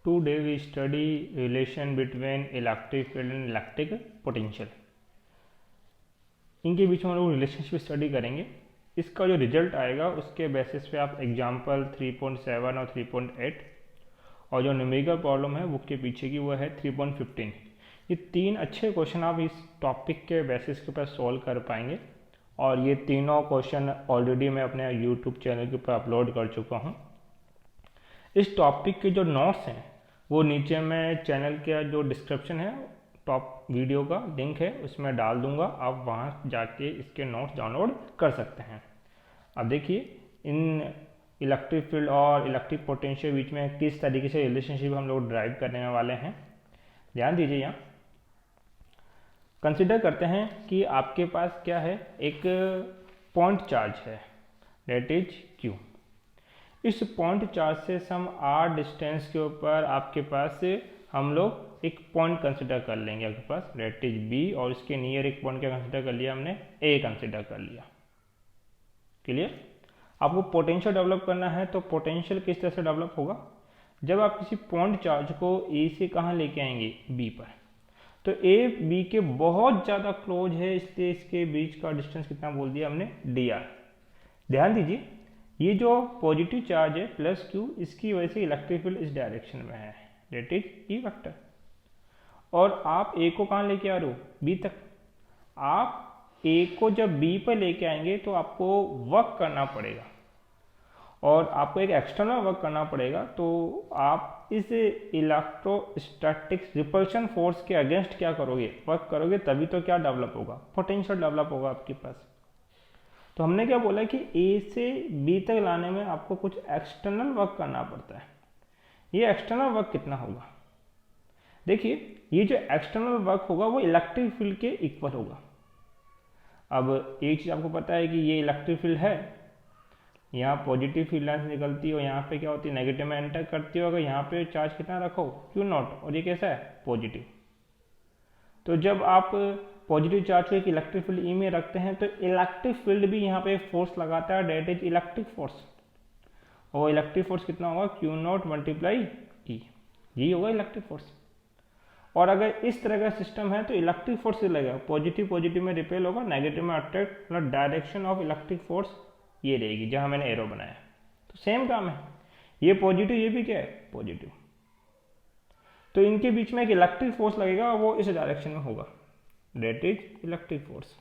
Today we study relation between electric field and electric potential. इनके बीच में हम लोग रिलेशनशिप स्टडी करेंगे. इसका जो रिजल्ट आएगा उसके बेसिस पे आप एग्जाम्पल 3.7 और 3.8 और जो न्यूमेरिकल प्रॉब्लम है वो के पीछे की वो है 3.15. ये तीन अच्छे क्वेश्चन आप इस टॉपिक के बेसिस के ऊपर सॉल्व कर पाएंगे और ये तीनों क्वेश्चन ऑलरेडी मैं अपने यूट्यूब चैनल के ऊपर अपलोड कर चुका हूँ. इस टॉपिक के जो नोट्स हैं वो नीचे मैं चैनल का जो डिस्क्रिप्शन है टॉप वीडियो का लिंक है उसमें डाल दूंगा, आप वहाँ जाके इसके नोट्स डाउनलोड कर सकते हैं. अब देखिए इन इलेक्ट्रिक फील्ड और इलेक्ट्रिक पोटेंशियल बीच में किस तरीके से रिलेशनशिप हम लोग ड्राइव करने वाले हैं. ध्यान दीजिए, यहाँ कंसिडर करते हैं कि आपके पास क्या है, एक पॉइंट चार्ज है डेट इज क्यू. इस पॉइंट चार्ज से सम आर डिस्टेंस के ऊपर आपके पास हम लोग एक पॉइंट कंसिडर कर लेंगे. आपके पास डेट इज बी और इसके नियर एक पॉइंट क्या कंसिडर कर लिया हमने, ए कंसिडर कर लिया. क्लियर. आपको पोटेंशियल डेवलप करना है तो पोटेंशियल किस तरह से डेवलप होगा, जब आप किसी पॉइंट चार्ज को ए से कहाँ लेके आएंगे, बी पर. तो ए बी के बहुत ज़्यादा क्लोज है इसलिए इसके बीच का डिस्टेंस कितना बोल दिया हमने, डी आर. ध्यान दीजिए ये जो पॉजिटिव चार्ज है प्लस क्यू, इसकी वजह से इलेक्ट्रिक फील्ड इस डायरेक्शन में है डेट इज ई वेक्टर. और आप ए को कहाँ लेके आ रहे हो, बी तक. आप ए को जब बी पर लेके आएंगे तो आपको वर्क करना पड़ेगा और आपको एक एक्सटर्नल वर्क करना पड़ेगा. तो आप इस इलेक्ट्रोस्टैटिक्स रिपल्शन फोर्स के अगेंस्ट क्या करोगे, वर्क करोगे, तभी तो क्या डेवलप होगा, पोटेंशियल डेवलप होगा आपके पास. तो हमने क्या बोला कि ए से बी तक लाने में आपको कुछ एक्सटर्नल वर्क करना पड़ता है. ये एक्सटर्नल वर्क कितना होगा, देखिए ये जो एक्सटर्नल वर्क होगा वो इलेक्ट्रिक फील्ड के इक्वल होगा. अब एक चीज़ आपको पता है कि ये इलेक्ट्रिक फील्ड है, यहाँ पॉजिटिव फील्ड लाइन निकलती है और यहाँ पे क्या होती है, नेगेटिव में एंटर करती है. अगर यहाँ पे चार्ज कितना रखो, क्यू नॉट, और ये कैसा है, पॉजिटिव. तो जब आप पॉजिटिव चार्ज को एक इलेक्ट्रिक फील्ड ई में रखते हैं तो इलेक्ट्रिक फील्ड भी यहाँ पे फोर्स लगाता है डेट इज इलेक्ट्रिक फोर्स. और इलेक्ट्रिक फोर्स कितना होगा, क्यू नॉट मल्टीप्लाई ई, यही होगा इलेक्ट्रिक फोर्स. और अगर इस तरह का सिस्टम है तो इलेक्ट्रिक फोर्स लगेगा, पॉजिटिव पॉजिटिव में रिपेल होगा, नेगेटिव में अट्रैक्ट, मतलब डायरेक्शन ऑफ इलेक्ट्रिक फोर्स ये रहेगी जहां मैंने एरो बनाया. तो सेम काम है, ये पॉजिटिव ये भी क्या है, पॉजिटिव. तो इनके बीच में एक इलेक्ट्रिक फोर्स लगेगा और वो इस डायरेक्शन में होगा डेट इज इलेक्ट्रिक फोर्स.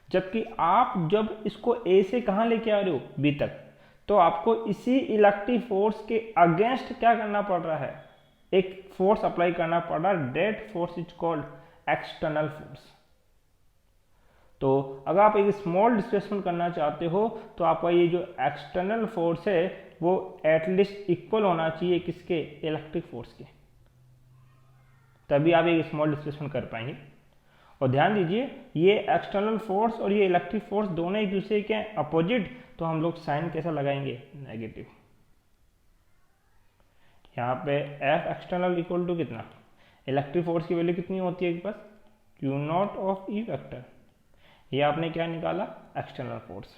जबकि आप जब इसको ए से कहां लेके आ रहे हो, बी तक, तो आपको इसी इलेक्ट्रिक फोर्स के अगेंस्ट क्या करना पड़ रहा है, एक फोर्स अप्लाई करना पड़ रहा है. That force is called external force. तो अगर आप एक स्मॉल डिस्प्लेसमेंट करना चाहते हो तो आपका ये जो एक्सटर्नल फोर्स है वो एटलीस्ट इक्वल होना चाहिए किसके, इलेक्ट्रिक फोर्स के, तभी आप एक स्मॉल डिस्प्लेसमेंट कर पाएंगे. और ध्यान दीजिए ये एक्सटर्नल फोर्स और ये इलेक्ट्रिक फोर्स दोनों एक दूसरे के अपोजिट, तो हम लोग साइन कैसा लगाएंगे, नेगेटिव. यहाँ पे एफ एक्सटर्नल इक्वल टू कितना, इलेक्ट्रिक फोर्स की वैल्यू कितनी होती है एक पास, Q naught of E vector. ये आपने क्या निकाला, एक्सटर्नल फोर्स.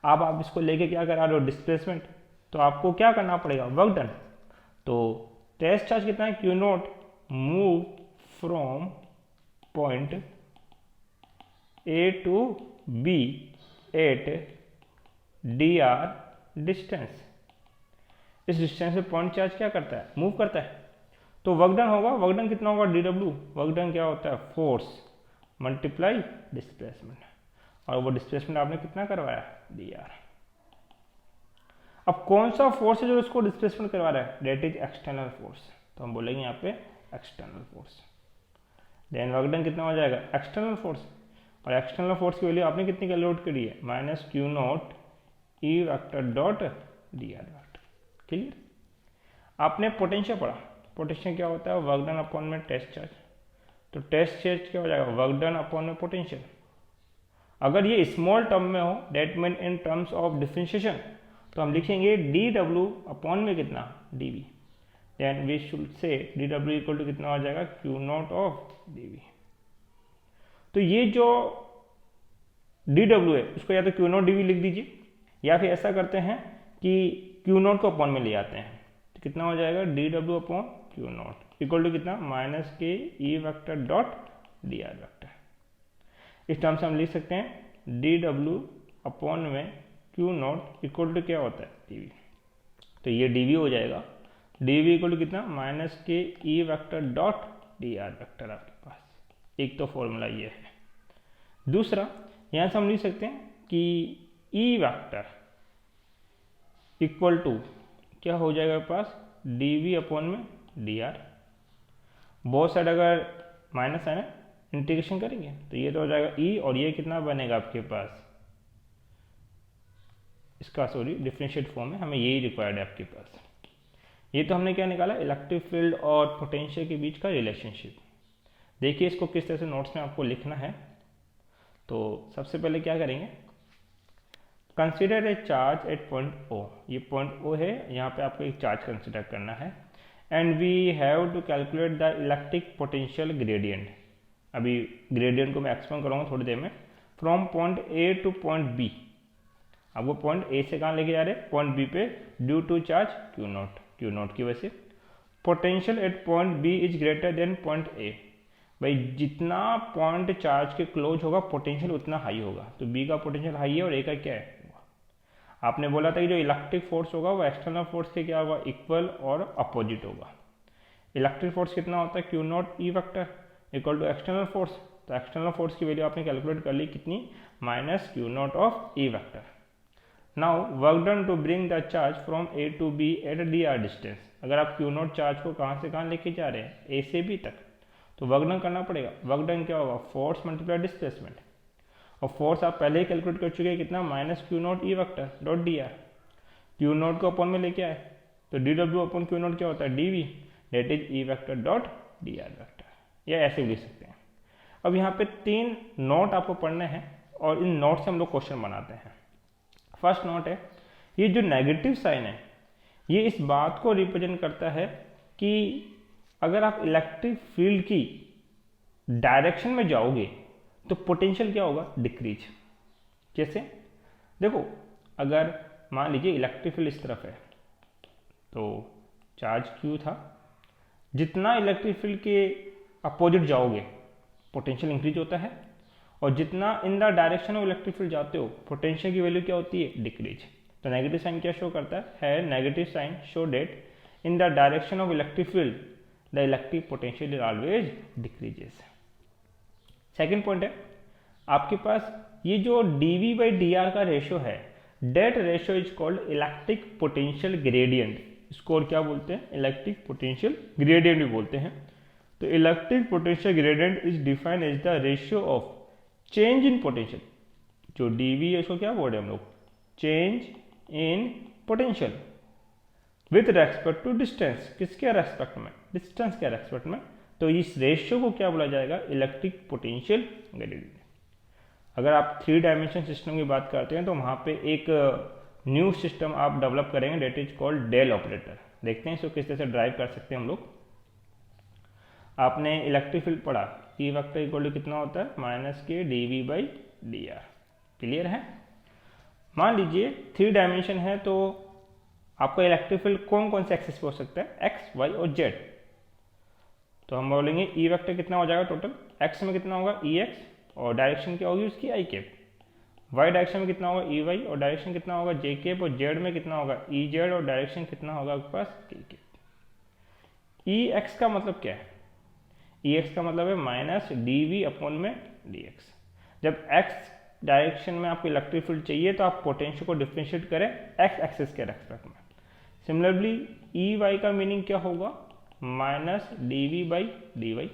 अब आप इसको लेके क्या करा रहे हो, डिस्प्लेसमेंट. तो आपको क्या करना पड़ेगा, वर्क डन. तो टेस्ट चार्ज कितना है, Q naught, move from point A to B at D R distance. इस डिस्टेंस से पॉइंट चार्ज क्या करता है, मूव करता है. तो वर्क डन होगा, वर्क डन कितना होगा, डी डब्ल्यू. वर्क डन क्या होता है, फोर्स मल्टीप्लाई डिस्प्लेसमेंट, और वो डिस्प्लेसमेंट आपने कितना करवाया, डी आर. अब कौन सा फोर्स है जो इसको डिस्प्लेसमेंट करवा रहा है, डेट इज एक्सटर्नल फोर्स. तो हम बोलेंगे यहाँ पे external force. Then work done कितना हो जाएगा, एक्सटर्नल फोर्स. और एक्सटर्नल फोर्स की वैल्यू आपने कितनी कैलकुलेट करी है, minus Q naught E vector dot D R vector. Clear. आपने पोटेंशियल पढ़ा, पोटेंशियल क्या होता है, वर्क डन अपॉन में टेस्ट चार्ज. तो टेस्ट चार्ज क्या हो जाएगा, वर्क डन अपॉन में पोटेंशियल. अगर ये स्मॉल टर्म में हो, that mean in terms of differentiation, तो हम लिखेंगे डी डब्ल्यू अपॉन में कितना, D V. Then we should say D W equal to कितना हो जाएगा, Q naught of D V. तो ये जो डी डब्ल्यू है उसको या तो क्यू नॉट डी वी लिख दीजिए, या फिर ऐसा करते हैं कि क्यू नॉट को अपॉन में ले आते हैं. कितना हो जाएगा D W upon Q naught equal to कितना माइनस के E vector dot D R vector. इस टर्म से हम लिख सकते हैं डी डब्ल्यू अपॉन में क्यू नॉट इक्वल टू क्या होता है डी वी। तो ये डी वी हो जाएगा, डी वी इक्वल टू कितना माइनस के E vector dot D R vector आपके पास। एक तो फॉर्मूला ये है। दूसरा यहाँ से हम लिख सकते हैं कि ई वेक्टर इक्वल टू क्या हो जाएगा पास डी वी अपॉन में डी आर। बहुत साइड अगर माइनस है ना इंटीग्रेशन करेंगे तो ये तो हो जाएगा ई, और ये कितना बनेगा आपके पास इसका डिफरेंशिएट फॉर्म है, हमें यही रिक्वायर्ड है आपके पास। ये तो हमने क्या निकाला इलेक्ट्रिक फील्ड और पोटेंशियल के बीच का रिलेशनशिप। देखिए इसको किस तरह से नोट्स में आपको लिखना है। तो सबसे पहले क्या करेंगे, consider a charge at point O. ये पॉइंट ओ है, यहाँ पे आपको एक चार्ज कंसिडर करना है and we have to calculate the electric potential gradient. अभी ग्रेडियंट को मैं एक्सप्लेन करूँगा थोड़ी देर में। From point A to point B, अब वो पॉइंट ए से कहाँ लेके जा रहे हैं पॉइंट बी पे, due to charge Q naught, Q naught की वजह से। Potential at point B is greater than point A. भाई जितना पॉइंट चार्ज के क्लोज होगा पोटेंशियल उतना हाई होगा, तो बी का पोटेंशियल हाई है और ए का क्या है। आपने बोला था कि जो इलेक्ट्रिक फोर्स होगा वो एक्सटर्नल फोर्स के क्या होगा इक्वल और अपोजिट होगा। इलेक्ट्रिक फोर्स कितना होता है Q naught E vector equal to external force. तो एक्सटर्नल फोर्स की वैल्यू आपने कैलकुलेट कर ली कितनी minus Q naught of E vector. Now work done to bring the charge from A to B at D R distance. अगर आप Q not charge को कहाँ से कहाँ लेके जा रहे हैं ए से बी तक, तो वर्क डन करना पड़ेगा। वर्क डन क्या होगा फोर्स मल्टीप्लाई डिस्प्लेसमेंट, और फोर्स आप पहले ही कैलकुलेट कर चुके हैं कितना minus Q naught E vector dot D r. Q naught को अपॉन में लेके आए तो d W upon Q naught क्या होता है d V, that is E vector dot D R vector. या ऐसे भी लिख सकते हैं। अब यहाँ पे 3 नोट आपको पढ़ने हैं और इन नोट से हम लोग क्वेश्चन बनाते हैं। फर्स्ट नोट है, ये जो नेगेटिव साइन है ये इस बात को रिप्रेजेंट करता है कि अगर आप इलेक्ट्रिक फील्ड की डायरेक्शन में जाओगे तो पोटेंशियल क्या होगा डिक्रीज। जैसे देखो अगर मान लीजिए इलेक्ट्रिक फील्ड इस तरफ है तो चार्ज क्यू था, जितना इलेक्ट्रिक फील्ड के अपोजिट जाओगे पोटेंशियल इंक्रीज होता है, और जितना इन the direction of electric field जाते हो पोटेंशियल की वैल्यू क्या होती है डिक्रीज। तो नेगेटिव साइन क्या शो करता है negative sign show that in the direction of electric field the electric potential is always decreases. Second point है आपके पास ये जो dv बाई डी आर का रेशियो है, that ratio is called electric potential gradient. इसको और क्या बोलते हैं इलेक्ट्रिक पोटेंशियल ग्रेडियंट भी बोलते हैं। तो electric potential gradient is defined as the ratio of change in potential. जो dv है इसको क्या बोल रहे हैं हम लोग change in potential with respect to distance. किसके रेस्पेक्ट में डिस्टेंस के रेस्पेक्ट में। तो इस रेशियो को क्या बोला जाएगा इलेक्ट्रिक पोटेंशियल ग्रेडियंट। अगर आप 3 डायमेंशन सिस्टम की बात करते हैं तो वहाँ पे एक न्यू सिस्टम आप डेवलप करेंगे that is called del operator. देखते हैं इसको किस तरह से ड्राइव कर सकते हैं हम लोग। आपने इलेक्ट्रिक फील्ड पढ़ा ई वेक्टर इक्वल टू कितना होता है माइनस के d V by d r. Clear है। मान लीजिए 3 डायमेंशन है तो आपका इलेक्ट्रिक फील्ड कौन कौन से एक्सिस पे हो सकता है एक्स वाई और जेड। तो हम बोलेंगे ई वेक्टर कितना हो जाएगा टोटल एक्स में कितना होगा ई एक्स और डायरेक्शन क्या होगी उसकी आई केप, वाई डायरेक्शन में कितना होगा ई वाई और डायरेक्शन कितना होगा जे केप, और जेड में कितना होगा ई जेड और डायरेक्शन कितना होगा आपके पास के केप। ई एक्स का मतलब क्या है ई एक्स का मतलब है माइनस डी वी अपॉन में डी एक्स। जब एक्स डायरेक्शन में आपको इलेक्ट्रिक फील्ड चाहिए तो आप पोटेंशियल को डिफरेंशिएट करें एक्स एक्सिस के रेस्पेक्ट में। सिमिलरली ई वाई का मीनिंग क्या होगा minus d V by d y.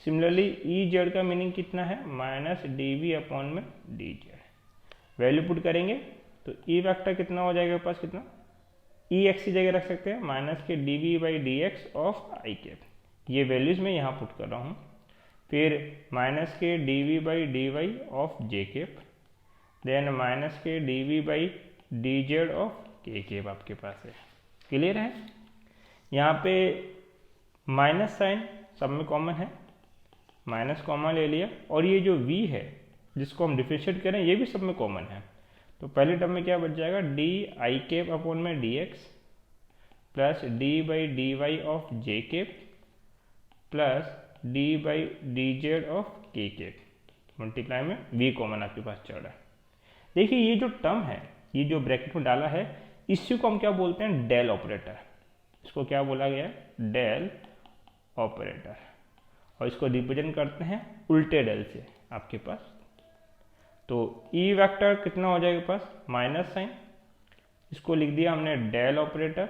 Similarly E z का मीनिंग कितना है माइनस डी वी अपॉन में डी जेड। वैल्यू पुट करेंगे तो ई वेक्टर कितना हो जाएगा पास कितना ई एक्स की जगह रख सकते हैं माइनस के d V by d X of I cap. ये वैल्यूज मैं यहाँ पुट कर रहा हूँ। फिर माइनस के d V by d Y of J cap, then minus के d V by d Z of के केप आपके पास है। क्लियर है। यहाँ पे माइनस साइन सब में कॉमन है, माइनस कॉमन ले लिया, और ये जो v है जिसको हम डिफरेंशिएट करें ये भी सब में कॉमन है। तो पहले टर्म में क्या बच जाएगा डी आई केप अपॉन में d x plus d by d Y of J cap plus d by d Z of के केप मल्टीप्लाई में वी कॉमन आपके पास चल रहा है। देखिए ये जो टर्म है, ये जो ब्रैकेट में डाला है, इसी को हम क्या बोलते हैं, डेल ऑपरेटर। इसको क्या बोला गया है, डेल ऑपरेटर। और इसको रिप्रेजेंट करते हैं उल्टे डेल से आपके पास। तो ई वेक्टर कितना हो जाएगा पास, माइनस साइन, इसको लिख दिया हमने डेल ऑपरेटर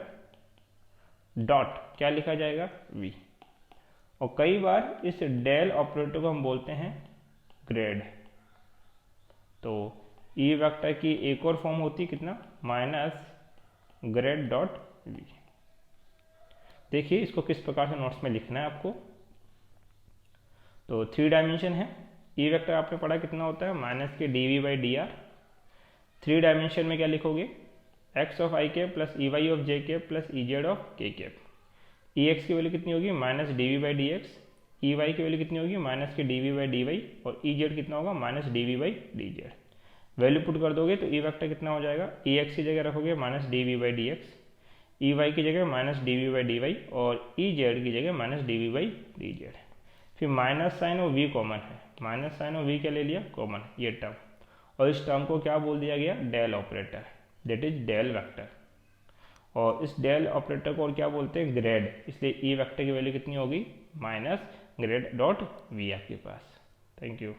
डॉट क्या लिखा जाएगा, वी। और कई बार इस डेल ऑपरेटर को हम बोलते हैं ग्रेड। तो ई वेक्टर की एक और फॉर्म होती है कितना, माइनस ग्रेड डॉट वी। देखिए इसको किस प्रकार से नोट्स में लिखना है आपको। तो 3 डायमेंशन है, ई वेक्टर आपने पढ़ा कितना होता है, माइनस के d V by d r. 3 dimension में क्या लिखोगे, x of I cap plus E y of J cap plus E z of के केप। ई एक्स की वैल्यू कितनी होगी, minus d V by d x. E y की value कितनी होगी, माइनस के d V by d y. और E z कितना होगा, minus d V by d z. Value put कर दोगे तो ई वेक्टर कितना हो जाएगा, ई एक्स की जगह रखोगे minus d V by d x, E y की जगह minus d V by d y और ई जेड की जगह minus d V by d z. फिर माइनस साइन और वी कॉमन है, माइनस साइन और वी क्या ले लिया, कॉमन, ये टर्म। और इस टर्म को क्या बोल दिया गया, del operator, that is del vector. और इस डेल ऑपरेटर को और क्या बोलते हैं, ग्रेड। इसलिए ई वेक्टर की वैल्यू कितनी होगी, माइनस ग्रेड डॉट वी आपके पास। Thank you.